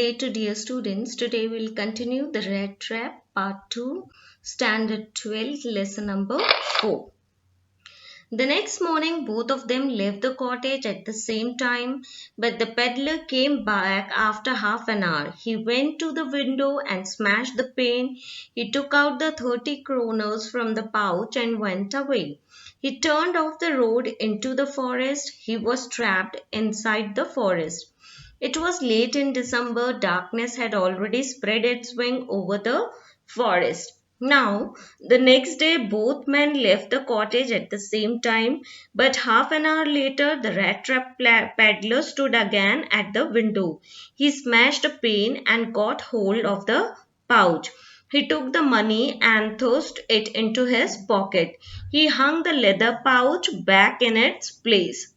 Day to dear students, today we'll continue the Red Trap Part 2, Standard 12, Lesson number 4. The next morning, both of them left the cottage at the same time, but the peddler came back after half an hour. He went to the window and smashed the pane. He took out the 30 kroners from the pouch and went away. He turned off the road into the forest. He was trapped inside the forest. It was late in December. Darkness had already spread its wing over the forest. Now, the next day, both men left the cottage at the same time, but half an hour later, the rat trap peddler stood again at the window. He smashed a pane and got hold of the pouch. He took the money and thrust it into his pocket. He hung the leather pouch back in its place.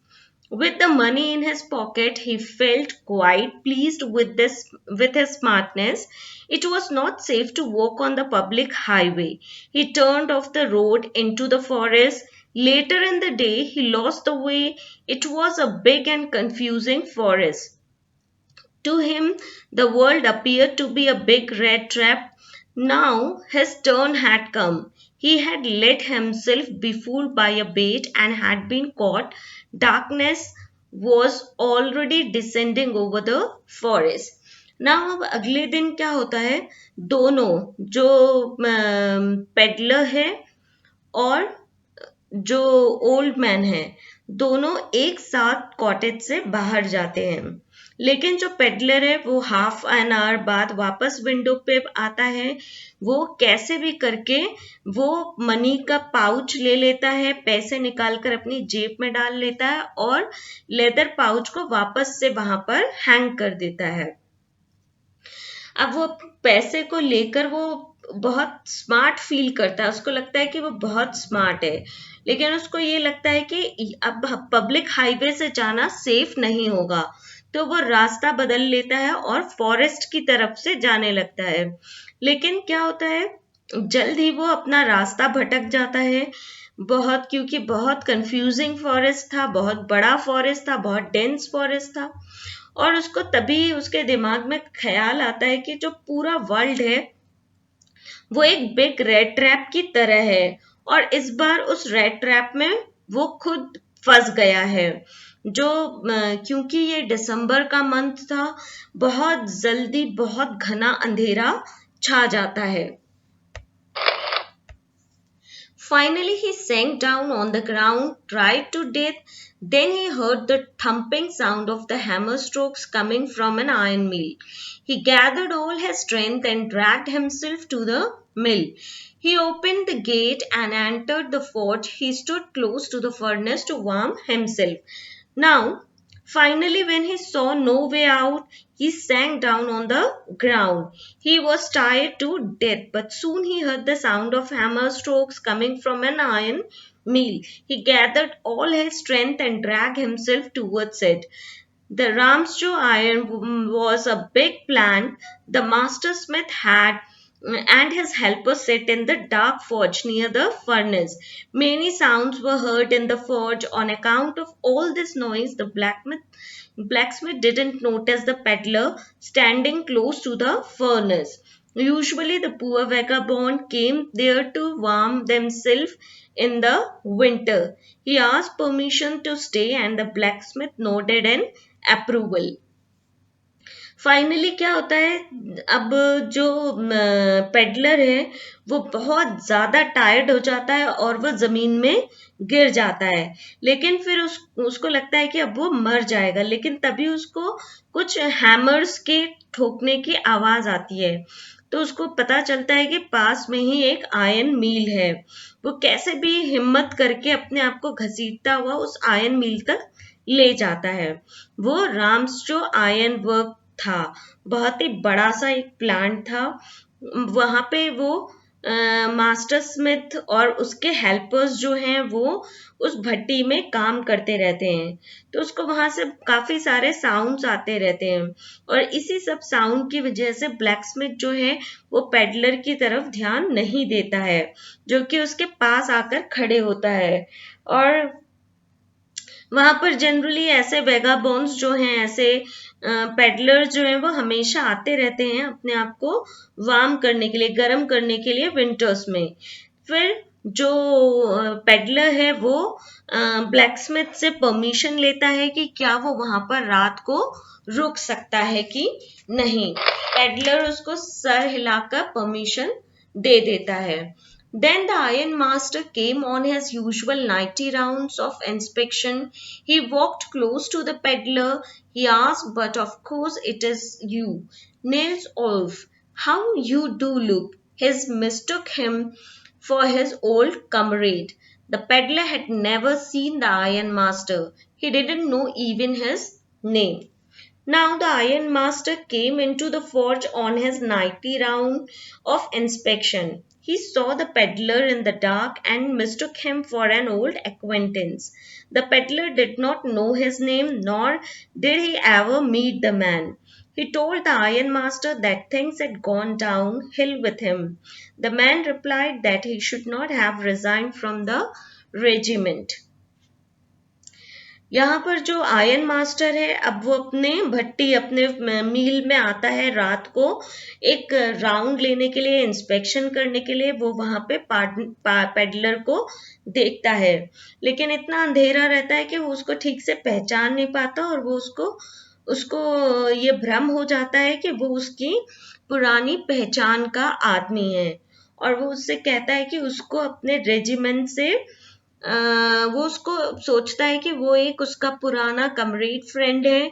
With the money in his pocket, he felt quite pleased with his smartness. It was not safe to walk on the public highway. He turned off the road into the forest. Later in the day, he lost the way. It was a big and confusing forest. To him, the world appeared to be a big red trap. Now his turn had come. He had let himself be fooled by a bait and had been caught. Darkness was already descending over the forest. Now अब अगले दिन क्या होता है, दोनों जो peddler है और जो ओल्ड मैन है, दोनों एक साथ कॉटेज से बाहर जाते हैं। लेकिन जो पेडलर है वो हाफ एन आवर बाद वापस विंडो पे आता है। वो कैसे भी करके वो मनी का पाउच ले लेता है, पैसे निकाल कर अपनी जेब में डाल लेता है और लेदर पाउच को वापस से वहां पर हैंग कर देता है। अब वो पैसे को लेकर वो बहुत स्मार्ट फील करता है, उसको लगता है कि वो बहुत स्मार्ट है, लेकिन उसको ये लगता है कि अब पब्लिक हाईवे से जाना सेफ नहीं होगा, तो वो रास्ता बदल लेता है और फॉरेस्ट की तरफ से जाने लगता है। लेकिन क्या होता है, जल्द ही वो अपना रास्ता भटक जाता है बहुत, क्योंकि बहुत कंफ्यूजिंग फॉरेस्ट था, बहुत बड़ा फॉरेस्ट था, बहुत डेंस फॉरेस्ट था। और उसको तभी उसके दिमाग में ख्याल आता है कि जो पूरा वर्ल्ड है वो एक बिग रेड ट्रैप की तरह है और इस बार उस रेड ट्रैप में वो खुद फंस गया है। जो क्योंकि ये दिसंबर का मंथ था, बहुत जल्दी बहुत घना अंधेरा छा जाता है। Finally, he sank down on the ground, tried to death. Then he heard the thumping sound of the hammer strokes coming from an iron mill. He gathered all his strength and dragged himself to the mill. He opened the gate and entered the forge. He stood close to the furnace to warm himself. Now, finally, when he saw no way out, he sank down on the ground. He was tired to death, but soon he heard the sound of hammer strokes coming from an iron mill. He gathered all his strength and dragged himself towards it. The Ramsjo iron was a big plant. The master smith had and his helper sat in the dark forge near the furnace. Many sounds were heard in the forge. On account of all this noise, the blacksmith didn't notice the peddler standing close to the furnace. Usually, the poor vagabond came there to warm themselves in the winter. He asked permission to stay, and the blacksmith nodded in approval. Finally क्या होता है, अब जो peddler है वो बहुत ज्यादा tired हो जाता है और वो जमीन में गिर जाता है। लेकिन फिर उसको लगता है कि अब वो मर जाएगा, लेकिन तभी उसको कुछ हैमर्स के ठोकने की आवाज आती है, तो उसको पता चलता है कि पास में ही एक आयरन मील है। वो कैसे भी हिम्मत करके अपने आप को घसीटता हुआ उस आयरन मील तक ले जाता है। वो राम्सजो आयरन वर्क था, बहुत ही बड़ा सा एक प्लांट था। वहां पे वो मास्टर स्मिथ और उसके हेल्पर्स जो हैं वो उस भट्टी में काम करते रहते हैं, तो उसको वहां से काफी सारे साउंड्स आते रहते हैं और इसी सब साउंड की वजह से ब्लैक स्मिथ जो है वो पेडलर की तरफ ध्यान नहीं देता है, जो कि उसके पास आकर खड़े होता है। और वहां पर जनरली ऐसे वेगाबॉन्ड्स जो हैं, ऐसे पेडलर्स जो हैं, वो हमेशा आते रहते हैं अपने आप को वार्म करने के लिए, गर्म करने के लिए विंटर्स में। फिर जो पेडलर है वो ब्लैकस्मिथ से परमिशन लेता है कि क्या वो वहां पर रात को रुक सकता है कि नहीं। पेडलर उसको सर हिलाकर परमिशन दे देता है। Then the iron master came on his usual 90 rounds of inspection. He walked close to the peddler. He asked, "But of course it is you, Nils Olf. How you do look." His mistook him for his old comrade. The peddler had never seen the iron master. He didn't know even his name. Now the ironmaster came into the forge on his nightly round of inspection. He saw the peddler in the dark and mistook him for an old acquaintance. The peddler did not know his name, nor did he ever meet the man. He told the ironmaster that things had gone downhill with him. The man replied that he should not have resigned from the regiment. यहाँ पर जो iron master है, अब वो अपने भट्टी, अपने मील में आता है रात को एक राउंड लेने के लिए, इंस्पेक्शन करने के लिए। वो वहां पे पेडलर को देखता है, लेकिन इतना अंधेरा रहता है कि वो उसको ठीक से पहचान नहीं पाता, और वो उसको ये भ्रम हो जाता है कि वो उसकी पुरानी पहचान का आदमी है। और वो उससे कहता है कि उसको अपने रेजिमेंट से वो उसको सोचता है कि वो एक उसका पुराना कमरेड फ्रेंड है,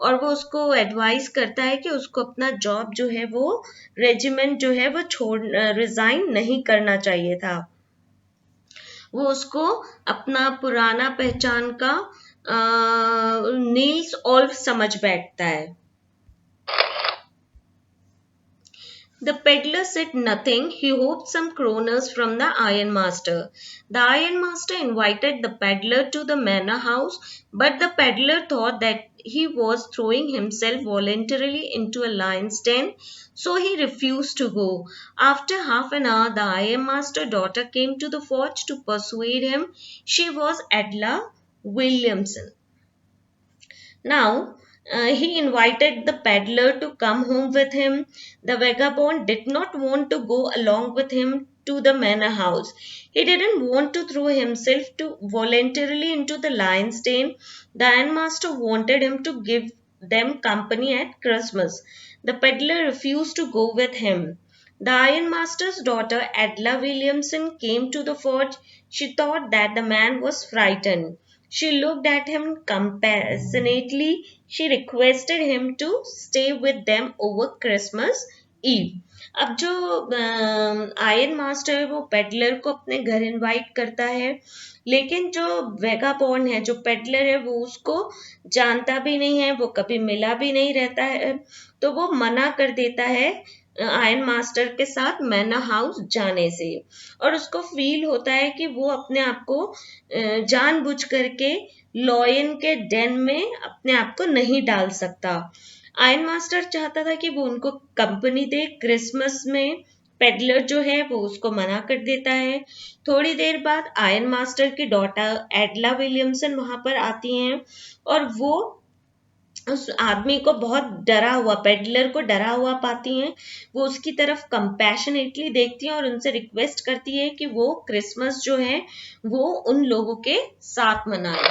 और वो उसको एडवाइस करता है कि उसको अपना जॉब जो है वो रेजिमेंट जो है वो रिजाइन नहीं करना चाहिए था। वो उसको अपना पुराना पहचान का नील्स ऑल्फ समझ बैठता है। The peddler said nothing. He hoped some kroners from the ironmaster. The ironmaster invited the peddler to the manor house, but the peddler thought that he was throwing himself voluntarily into a lion's den, so he refused to go. After half an hour, the ironmaster's daughter came to the forge to persuade him. She was Adela Williamson. Now, he invited the peddler to come home with him. The vagabond did not want to go along with him to the manor house. He didn't want to throw himself voluntarily into the lion's den. The ironmaster wanted him to give them company at Christmas. The peddler refused to go with him. The ironmaster's daughter, Adela Williamson, came to the forge. She thought that the man was frightened. She looked at him compassionately. She requested him to stay with them over Christmas Eve. अब जो iron master है वो peddler को अपने घर invite करता है, लेकिन जो वेगाबॉन्ड है, जो पेडलर है, वो उसको जानता भी नहीं है, वो कभी मिला भी नहीं रहता है, तो वो मना कर देता है आयरन मास्टर के साथ मैनर हाउस जाने से। और उसको फील होता है कि वो अपने आप को जानबूझ करके लॉयन के डेन में अपने आप को नहीं डाल सकता। आयरन मास्टर चाहता था कि वो उनको कंपनी दे क्रिसमस में। पेडलर जो है वो उसको मना कर देता है। थोड़ी देर बाद आयरन मास्टर की डॉटर एडला विलियमसन वहां पर आती हैं, और वो उस आदमी को बहुत डरा हुआ, पेडलर को डरा हुआ पाती हैं। वो उसकी तरफ कंपैशनेटली देखती हैं और उनसे रिक्वेस्ट करती है कि वो क्रिसमस जो है वो उन लोगों के साथ मनाए।